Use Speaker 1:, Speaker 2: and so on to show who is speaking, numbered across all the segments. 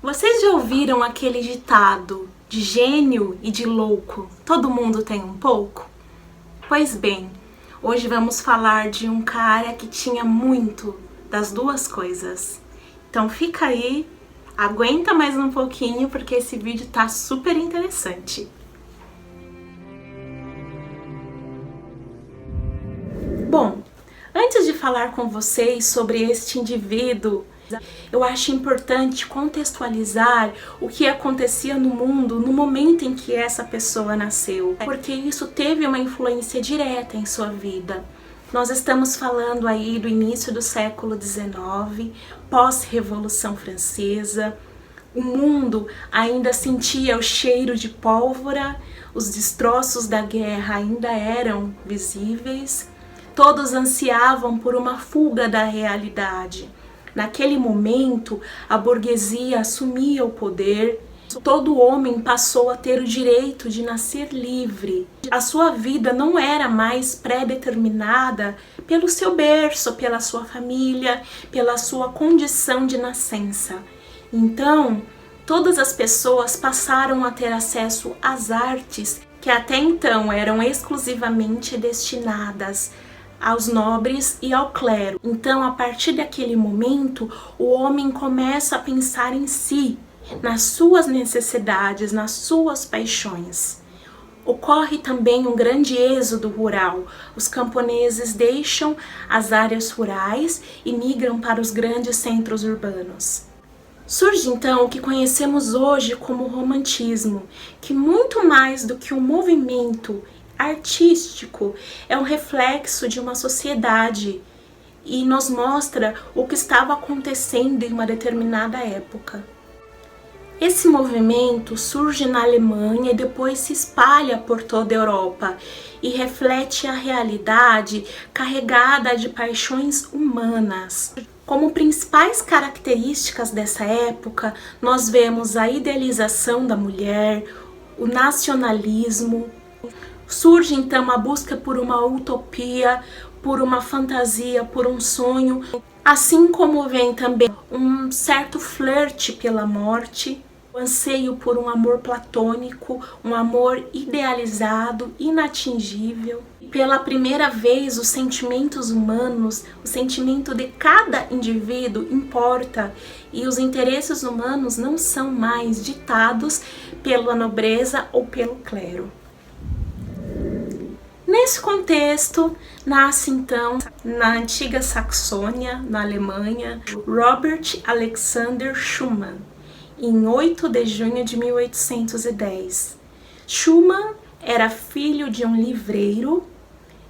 Speaker 1: Vocês já ouviram aquele ditado de gênio e de louco? Todo mundo tem um pouco? Pois bem, hoje vamos falar de um cara que tinha muito das duas coisas. Então fica aí, aguenta mais um pouquinho porque esse vídeo tá super interessante. Bom, antes de falar com vocês sobre este indivíduo, eu acho importante contextualizar o que acontecia no mundo no momento em que essa pessoa nasceu, porque isso teve uma influência direta em sua vida. Nós estamos falando aí do início do século XIX, pós-Revolução Francesa. O mundo ainda sentia o cheiro de pólvora, os destroços da guerra ainda eram visíveis. Todos ansiavam por uma fuga da realidade. Naquele momento, a burguesia assumia o poder, todo homem passou a ter o direito de nascer livre. A sua vida não era mais pré-determinada pelo seu berço, pela sua família, pela sua condição de nascença. Então, todas as pessoas passaram a ter acesso às artes que até então eram exclusivamente destinadas aos nobres e ao clero. Então, a partir daquele momento, o homem começa a pensar em si, nas suas necessidades, nas suas paixões. Ocorre também um grande êxodo rural. Os camponeses deixam as áreas rurais e migram para os grandes centros urbanos. Surge então o que conhecemos hoje como romantismo, que muito mais do que um movimento artístico é um reflexo de uma sociedade e nos mostra o que estava acontecendo em uma determinada época. Esse movimento surge na Alemanha e depois se espalha por toda a Europa e reflete a realidade carregada de paixões humanas. Como principais características dessa época, nós vemos a idealização da mulher, o nacionalismo. Surge então a busca por uma utopia, por uma fantasia, por um sonho, assim como vem também um certo flerte pela morte, o anseio por um amor platônico, um amor idealizado, inatingível. Pela primeira vez, os sentimentos humanos, o sentimento de cada indivíduo importa e os interesses humanos não são mais ditados pela nobreza ou pelo clero. Nesse contexto, nasce então, na antiga Saxônia, na Alemanha, Robert Alexander Schumann, em 8 de junho de 1810. Schumann era filho de um livreiro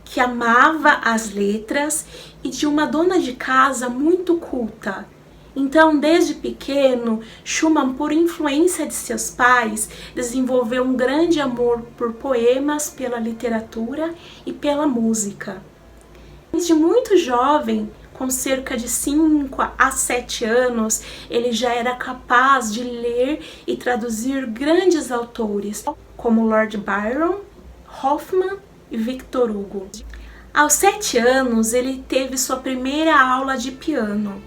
Speaker 1: que amava as letras e de uma dona de casa muito culta. Então, desde pequeno, Schumann, por influência de seus pais, desenvolveu um grande amor por poemas, pela literatura e pela música. Desde muito jovem, com cerca de 5 a 7 anos, ele já era capaz de ler e traduzir grandes autores, como Lord Byron, Hoffmann e Victor Hugo. Aos 7 anos, ele teve sua primeira aula de piano.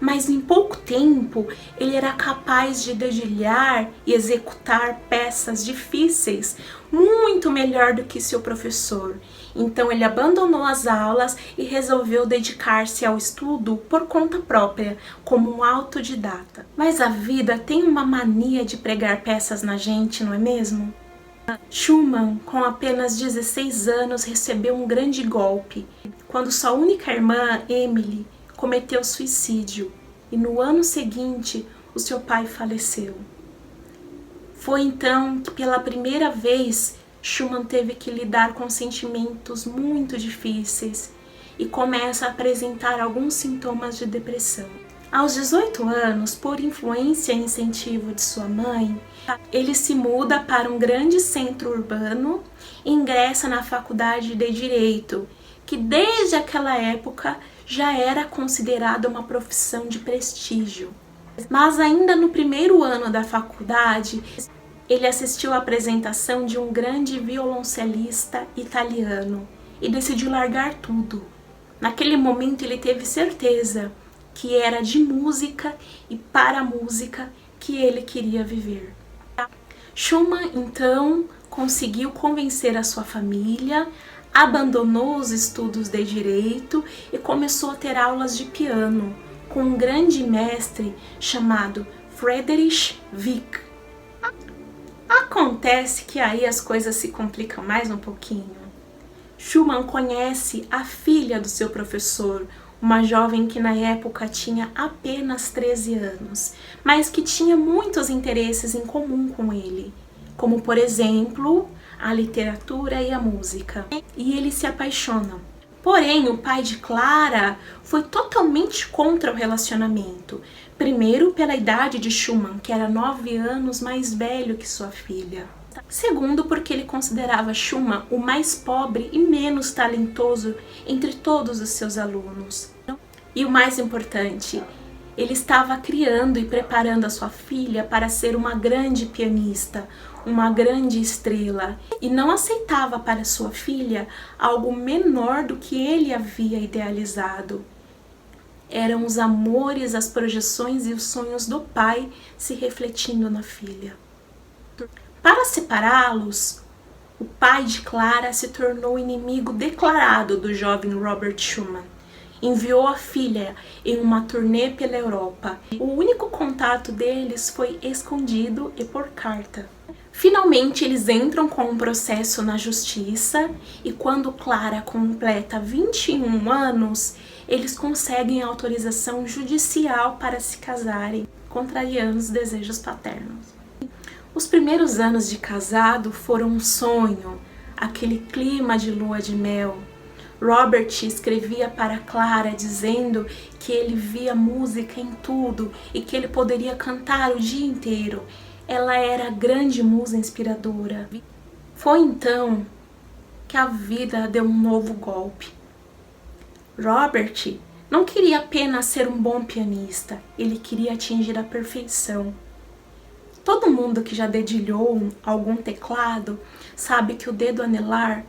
Speaker 1: Mas em pouco tempo ele era capaz de dedilhar e executar peças difíceis muito melhor do que seu professor. Então ele abandonou as aulas e resolveu dedicar-se ao estudo por conta própria, como um autodidata. Mas a vida tem uma mania de pregar peças na gente, não é mesmo? Schumann, com apenas 16 anos, recebeu um grande golpe, quando sua única irmã, Emily, cometeu suicídio e no ano seguinte o seu pai faleceu. Foi então que pela primeira vez Schumann teve que lidar com sentimentos muito difíceis e começa a apresentar alguns sintomas de depressão. Aos 18 anos, por influência e incentivo de sua mãe, ele se muda para um grande centro urbano e ingressa na faculdade de Direito, que desde aquela época já era considerada uma profissão de prestígio. Mas ainda no primeiro ano da faculdade, ele assistiu à apresentação de um grande violoncelista italiano e decidiu largar tudo. Naquele momento ele teve certeza que era de música e para a música que ele queria viver. Schumann, então, conseguiu convencer a sua família, abandonou os estudos de direito e começou a ter aulas de piano com um grande mestre chamado Friedrich Wieck. Acontece que aí as coisas se complicam mais um pouquinho. Schumann conhece a filha do seu professor, uma jovem que na época tinha apenas 13 anos, mas que tinha muitos interesses em comum com ele, como por exemplo, a literatura e a música. E eles se apaixonam. Porém, o pai de Clara foi totalmente contra o relacionamento. Primeiro, pela idade de Schumann, que era 9 anos mais velho que sua filha. Segundo, porque ele considerava Schumann o mais pobre e menos talentoso entre todos os seus alunos. E o mais importante, ele estava criando e preparando a sua filha para ser uma grande pianista, uma grande estrela, e não aceitava para sua filha algo menor do que ele havia idealizado. Eram os amores, as projeções e os sonhos do pai se refletindo na filha. Para separá-los, o pai de Clara se tornou inimigo declarado do jovem Robert Schumann. Enviou a filha em uma turnê pela Europa. O único contato deles foi escondido e por carta. Finalmente, eles entram com um processo na justiça e quando Clara completa 21 anos, eles conseguem autorização judicial para se casarem, contrariando os desejos paternos. Os primeiros anos de casado foram um sonho, aquele clima de lua de mel. Robert escrevia para Clara dizendo que ele via música em tudo e que ele poderia cantar o dia inteiro. Ela era a grande musa inspiradora. Foi então que a vida deu um novo golpe. Robert não queria apenas ser um bom pianista, ele queria atingir a perfeição. Todo mundo que já dedilhou algum teclado sabe que o dedo anelar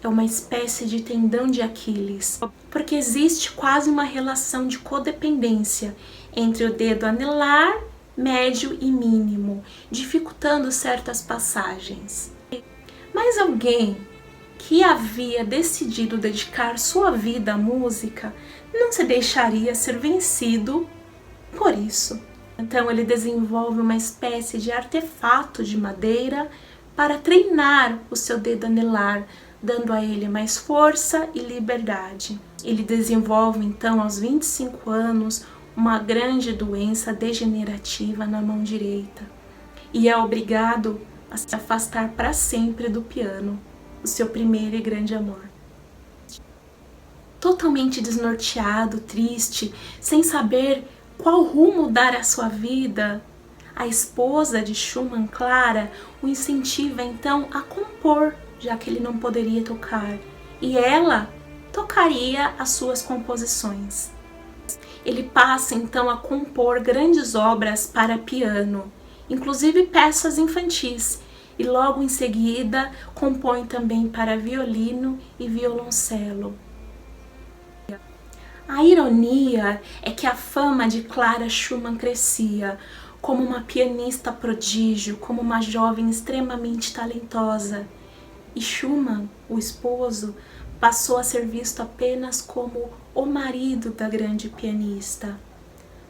Speaker 1: é uma espécie de tendão de Aquiles, porque existe quase uma relação de codependência entre o dedo anelar, médio e mínimo, dificultando certas passagens. Mas alguém que havia decidido dedicar sua vida à música não se deixaria ser vencido por isso. Então ele desenvolve uma espécie de artefato de madeira para treinar o seu dedo anelar, dando a ele mais força e liberdade. Ele desenvolve então aos 25 anos uma grande doença degenerativa na mão direita e é obrigado a se afastar para sempre do piano, o seu primeiro e grande amor. Totalmente desnorteado, triste, sem saber qual rumo dar à sua vida, a esposa de Schumann, Clara, o incentiva então a compor, já que ele não poderia tocar, e ela tocaria as suas composições. Ele passa então a compor grandes obras para piano, inclusive peças infantis, e logo em seguida compõe também para violino e violoncelo. A ironia é que a fama de Clara Schumann crescia como uma pianista prodígio, como uma jovem extremamente talentosa. E Schumann, o esposo, passou a ser visto apenas como o marido da grande pianista.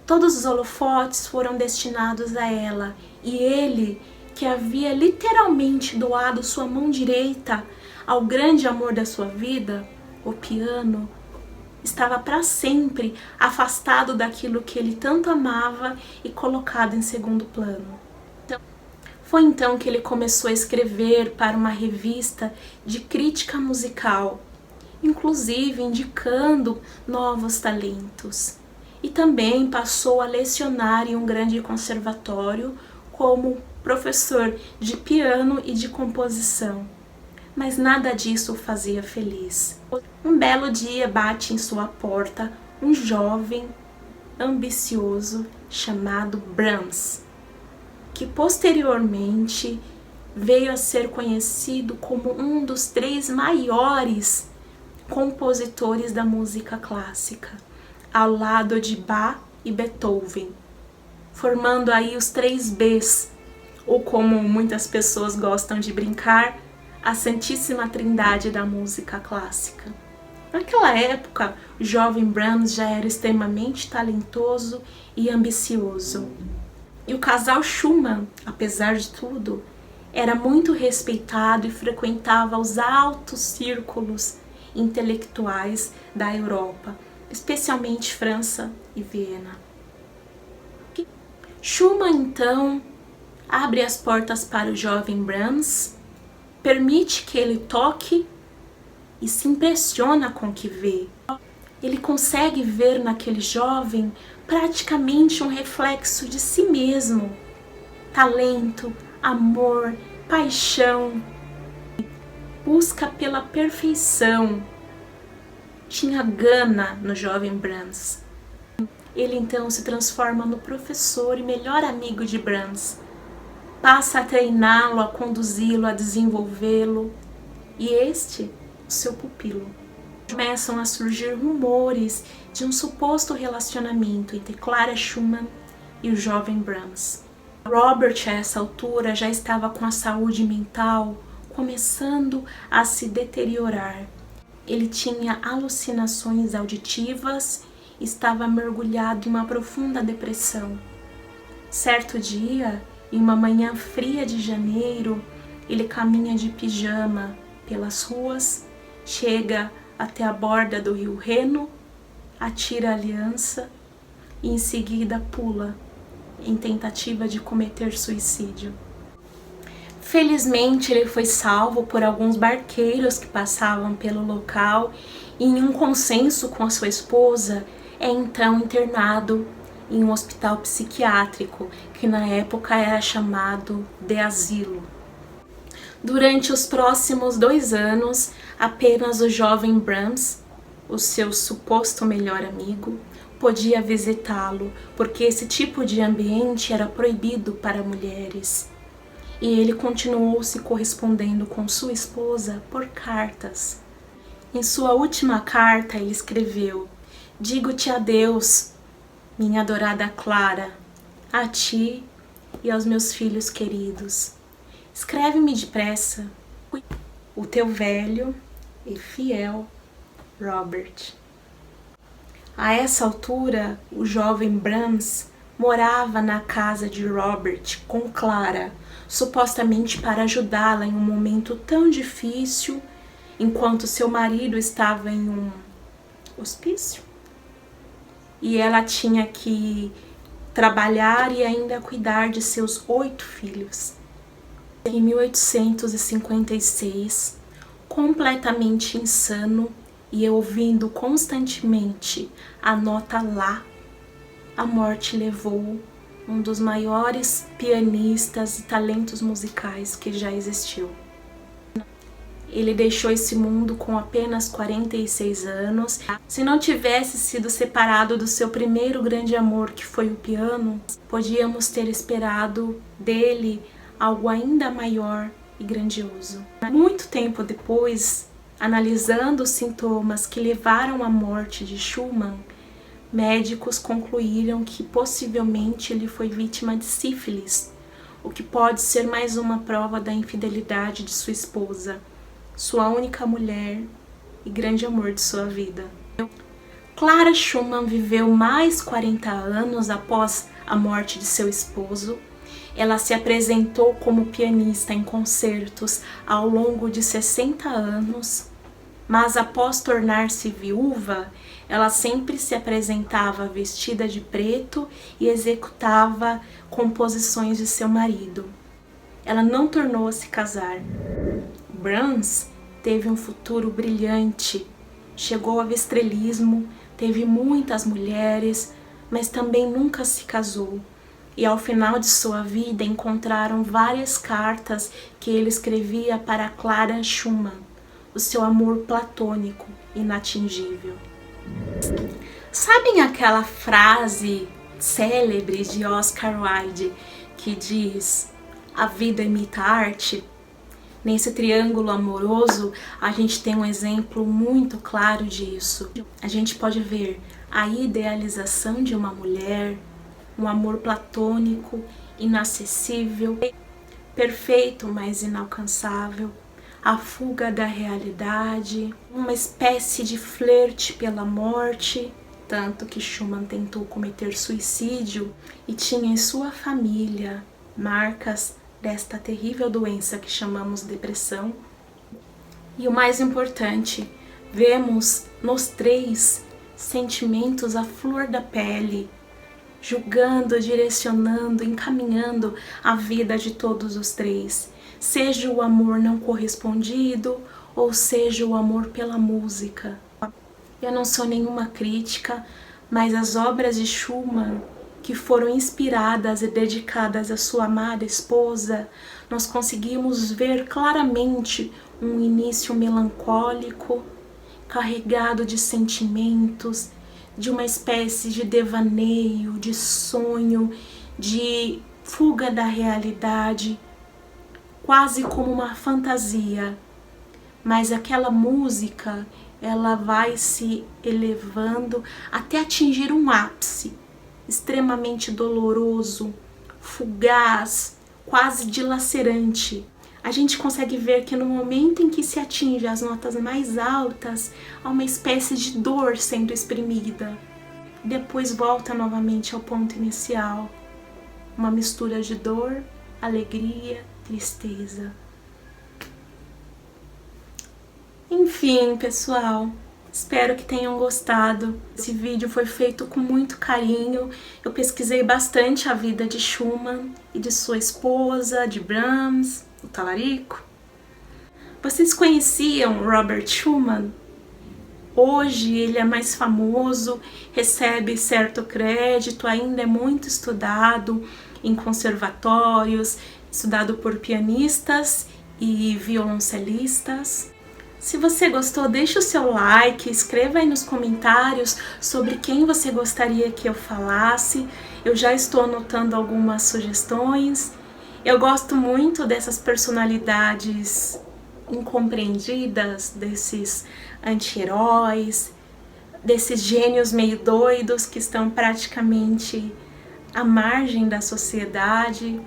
Speaker 1: Todos os holofotes foram destinados a ela, e ele, que havia literalmente doado sua mão direita ao grande amor da sua vida, o piano, estava para sempre afastado daquilo que ele tanto amava e colocado em segundo plano. Foi então que ele começou a escrever para uma revista de crítica musical, inclusive indicando novos talentos. E também passou a lecionar em um grande conservatório como professor de piano e de composição. Mas nada disso o fazia feliz. Um belo dia bate em sua porta um jovem ambicioso chamado Brahms, que posteriormente veio a ser conhecido como um dos 3 maiores compositores da música clássica, ao lado de Bach e Beethoven. formando aí os 3 Bs, ou como muitas pessoas gostam de brincar, a Santíssima Trindade da música clássica. Naquela época, o jovem Brahms já era extremamente talentoso e ambicioso. E o casal Schumann, apesar de tudo, era muito respeitado e frequentava os altos círculos intelectuais da Europa, especialmente França e Viena. Schumann, então, abre as portas para o jovem Brahms, permite que ele toque e se impressiona com o que vê. Ele consegue ver naquele jovem praticamente um reflexo de si mesmo. Talento, amor, paixão, busca pela perfeição. Tinha gana no jovem Brahms. Ele então se transforma no professor e melhor amigo de Brahms. Passa a treiná-lo, a conduzi-lo, a desenvolvê-lo. E este, o seu pupilo. Começam a surgir rumores de um suposto relacionamento entre Clara Schumann e o jovem Brahms. Robert, a essa altura, já estava com a saúde mental começando a se deteriorar. Ele tinha alucinações auditivas e estava mergulhado em uma profunda depressão. Certo dia, em uma manhã fria de janeiro, ele caminha de pijama pelas ruas, chega até a borda do rio Reno, atira a aliança e em seguida pula em tentativa de cometer suicídio. Felizmente ele foi salvo por alguns barqueiros que passavam pelo local e, em um consenso com a sua esposa, é então internado em um hospital psiquiátrico que na época era chamado de asilo. Durante os próximos 2 anos, apenas o jovem Brahms, o seu suposto melhor amigo, podia visitá-lo, porque esse tipo de ambiente era proibido para mulheres. E ele continuou se correspondendo com sua esposa por cartas. Em sua última carta, ele escreveu: "Digo-te adeus, minha adorada Clara, a ti e aos meus filhos queridos. Escreve-me depressa, o teu velho e fiel Robert." A essa altura, o jovem Brahms morava na casa de Robert com Clara, supostamente para ajudá-la em um momento tão difícil, enquanto seu marido estava em um hospício. E ela tinha que trabalhar e ainda cuidar de seus 8 filhos. Em 1856, completamente insano e ouvindo constantemente a nota Lá, a morte levou um dos maiores pianistas e talentos musicais que já existiu. Ele deixou esse mundo com apenas 46 anos. Se não tivesse sido separado do seu primeiro grande amor, que foi o piano, podíamos ter esperado dele algo ainda maior e grandioso. Muito tempo depois, analisando os sintomas que levaram à morte de Schumann, médicos concluíram que possivelmente ele foi vítima de sífilis, o que pode ser mais uma prova da infidelidade de sua esposa, sua única mulher e grande amor de sua vida. Clara Schumann viveu mais 40 anos após a morte de seu esposo. Ela se apresentou como pianista em concertos ao longo de 60 anos, mas após tornar-se viúva, ela sempre se apresentava vestida de preto e executava composições de seu marido. Ela não tornou a se casar. Brahms teve um futuro brilhante, chegou ao estrelismo, teve muitas mulheres, mas também nunca se casou. E ao final de sua vida encontraram várias cartas que ele escrevia para Clara Schumann, o seu amor platônico, inatingível. Sabem aquela frase célebre de Oscar Wilde que diz: "A vida imita a arte"? Nesse triângulo amoroso, a gente tem um exemplo muito claro disso. A gente pode ver a idealização de uma mulher, um amor platônico, inacessível, perfeito, mas inalcançável, a fuga da realidade, uma espécie de flerte pela morte, tanto que Schumann tentou cometer suicídio e tinha em sua família marcas desta terrível doença que chamamos depressão. E o mais importante, vemos nos três sentimentos à flor da pele, julgando, direcionando, encaminhando a vida de todos os três, seja o amor não correspondido ou seja o amor pela música. Eu não sou nenhuma crítica, mas as obras de Schumann, que foram inspiradas e dedicadas à sua amada esposa, nós conseguimos ver claramente um início melancólico, carregado de sentimentos, de uma espécie de devaneio, de sonho, de fuga da realidade, quase como uma fantasia. Mas aquela música, ela vai se elevando até atingir um ápice extremamente doloroso, fugaz, quase dilacerante. A gente consegue ver que no momento em que se atinge as notas mais altas, há uma espécie de dor sendo exprimida. Depois volta novamente ao ponto inicial. Uma mistura de dor, alegria, tristeza. Enfim, pessoal, espero que tenham gostado. Esse vídeo foi feito com muito carinho. Eu pesquisei bastante a vida de Schumann e de sua esposa, de Brahms, o talarico. Vocês conheciam Robert Schumann? Hoje ele é mais famoso, recebe certo crédito, ainda é muito estudado em conservatórios, estudado por pianistas e violoncelistas. Se você gostou, deixe o seu like, escreva aí nos comentários sobre quem você gostaria que eu falasse. Eu já estou anotando algumas sugestões. Eu gosto muito dessas personalidades incompreendidas, desses anti-heróis, desses gênios meio doidos que estão praticamente à margem da sociedade.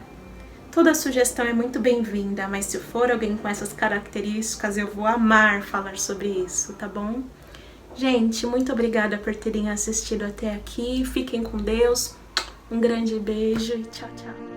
Speaker 1: Toda sugestão é muito bem-vinda, mas se for alguém com essas características, eu vou amar falar sobre isso, tá bom? Gente, muito obrigada por terem assistido até aqui. Fiquem com Deus. Um grande beijo e tchau, tchau.